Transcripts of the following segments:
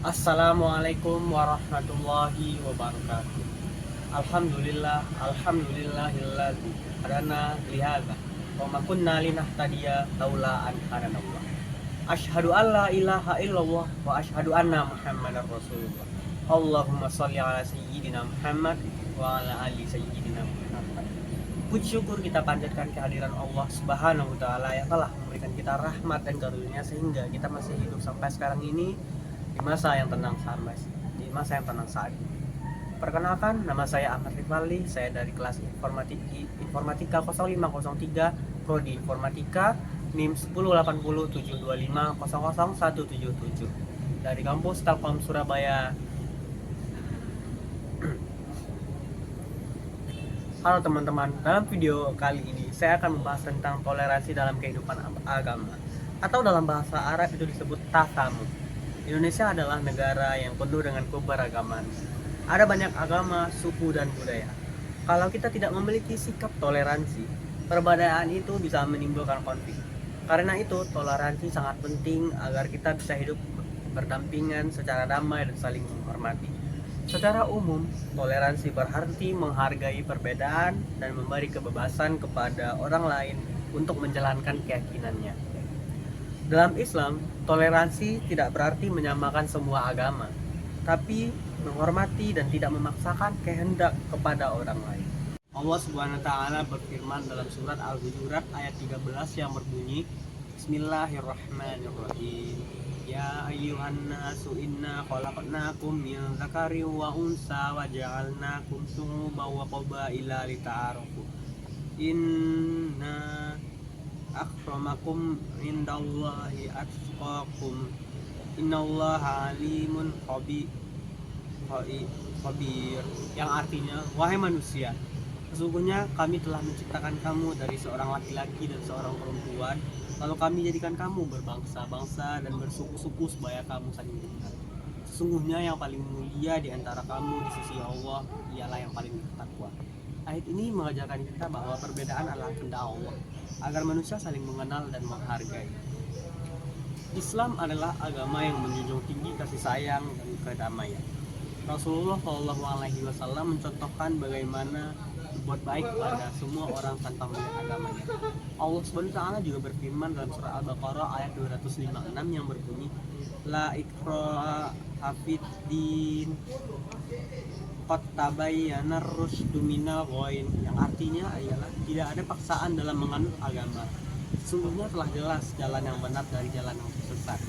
Assalamualaikum warahmatullahi wabarakatuh. Alhamdulillahilladzi hadana lihadza wa ma kunna linahtadiya laula an hadanallah. Asyhadu an la ilaha illallah wa asyhadu anna Muhammadar Rasulullah. Allahumma shalli ala sayyidina Muhammad wa ala ali sayyidina Muhammad. Puji syukur kita panjatkan kehadiran Allah Subhanahu wa taala yang telah memberikan kita rahmat dan karunia sehingga kita masih hidup sampai sekarang ini di masa yang tenang saat ini. Perkenalkan, nama saya Ahmad Rifali, saya dari kelas Informatika 0503 Prodi Informatika NIM 1080725000177 dari kampus Telkom Surabaya. Halo teman-teman, dalam video kali ini saya akan membahas tentang toleransi dalam kehidupan agama, atau dalam bahasa Arab itu disebut tasamuh. Indonesia adalah negara yang penuh dengan keberagaman. Ada banyak agama, suku, dan budaya. Kalau kita tidak memiliki sikap toleransi, perbedaan itu bisa menimbulkan konflik. Karena itu, toleransi sangat penting agar kita bisa hidup berdampingan secara damai dan saling menghormati. Secara umum, toleransi berarti menghargai perbedaan dan memberi kebebasan kepada orang lain untuk menjalankan keyakinannya. Dalam Islam, toleransi tidak berarti menyamakan semua agama, tapi menghormati dan tidak memaksakan kehendak kepada orang lain. Allah Subhanahu wa taala berfirman dalam surat Al-Hujurat ayat 13 yang berbunyi, Bismillahirrahmanirrahim. Ya ayyuhan nasu inna khalaqnakum min dzakarin wa unsa wa ja'alnakum syu'uban wa qabaila lita'arafu. Inna akramakum indallahi atqakum innallaha alimun khabir, yang artinya, wahai manusia, sesungguhnya kami telah menciptakan kamu dari seorang laki-laki dan seorang perempuan, lalu kami jadikan kamu berbangsa-bangsa dan bersuku-suku supaya kamu saling mengenal. Sesungguhnya yang paling mulia di antara kamu di sisi Allah ialah yang paling bertakwa. Ayat ini mengajarkan kita bahwa perbedaan adalah kehendak Allah agar manusia saling mengenal dan menghargai. Islam adalah agama yang menjunjung tinggi kasih sayang dan kedamaian. Rasulullah SAW mencontohkan bagaimana berbuat baik kepada semua orang tanpa melihat agamanya. Allah SWT juga berfirman dalam surah Al-Baqarah ayat 256 yang berbunyi, La ikraha fid din qad tabayyana ar-rusydu minal ghayy, yang artinya adalah tidak ada paksaan dalam menganut agama. Sesungguhnya telah jelas jalan yang benar dari jalan yang sesat.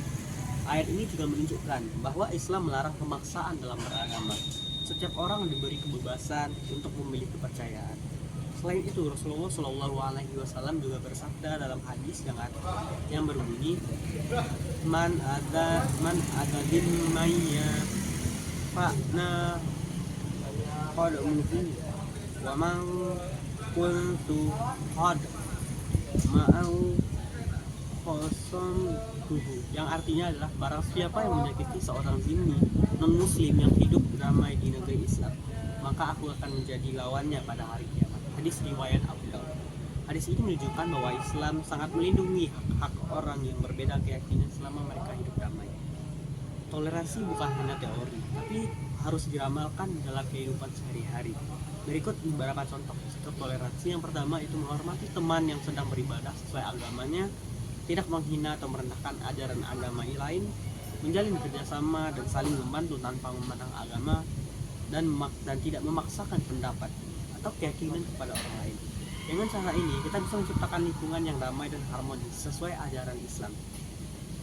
Ayat ini juga menunjukkan bahwa Islam melarang pemaksaan dalam beragama. Setiap orang diberi kebebasan untuk memilih kepercayaan. Selain itu, Rasulullah SAW juga bersabda dalam hadis yang berbunyi, Man ada dimaya fa'na qad unhu wa man kuntu qad ma'au qasam tubuh, yang artinya adalah barang siapa yang menyakiti seorang zimmi non-muslim yang hidup damai di negeri Islam, maka aku akan menjadi lawannya pada hari kiamat. Hadis riwayat Abu Daud. Hadis ini menunjukkan bahwa Islam sangat melindungi hak-hak orang yang berbeda keyakinan selama mereka hidup damai. Toleransi bukan hanya teori, tapi harus diramalkan dalam kehidupan sehari-hari. Berikut beberapa contoh sikap toleransi. Yang pertama itu menghormati teman yang sedang beribadah sesuai agamanya, tidak menghina atau merendahkan ajaran agama lain, menjalin kerjasama dan saling membantu tanpa memandang agama, dan tidak memaksakan pendapat atau keyakinan kepada orang lain. Dengan cara ini kita bisa menciptakan lingkungan yang damai dan harmonis sesuai ajaran Islam.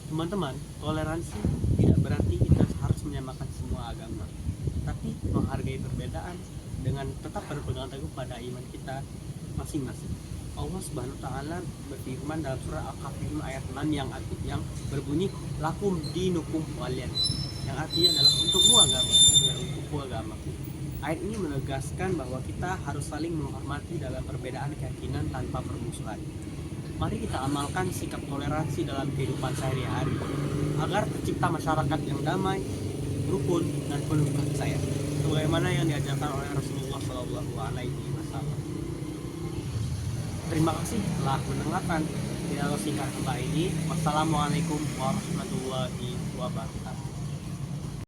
Teman-teman, toleransi tidak berarti kita harus menyamakan semua agama, tapi menghargai perbedaan dengan tetap berpegang teguh pada iman kita masing-masing. Allah Subhanahu wa taala berfirman dalam surah Al-Kahfi ayat 6 yang berbunyi, Lakum dinukum waliyan, yang artinya adalah untukmu agama dan untukku agamaku. Ayat ini menegaskan bahwa kita harus saling menghormati dalam perbedaan keyakinan tanpa permusuhan. Mari kita amalkan sikap toleransi dalam kehidupan sehari-hari agar tercipta masyarakat yang damai, rukun, dan penuh kasih sayang, sebagaimana yang diajarkan oleh Rasulullah SAW. Terima kasih telah mendengarkan dialog singkat kita ini. Wassalamualaikum warahmatullahi wabarakatuh.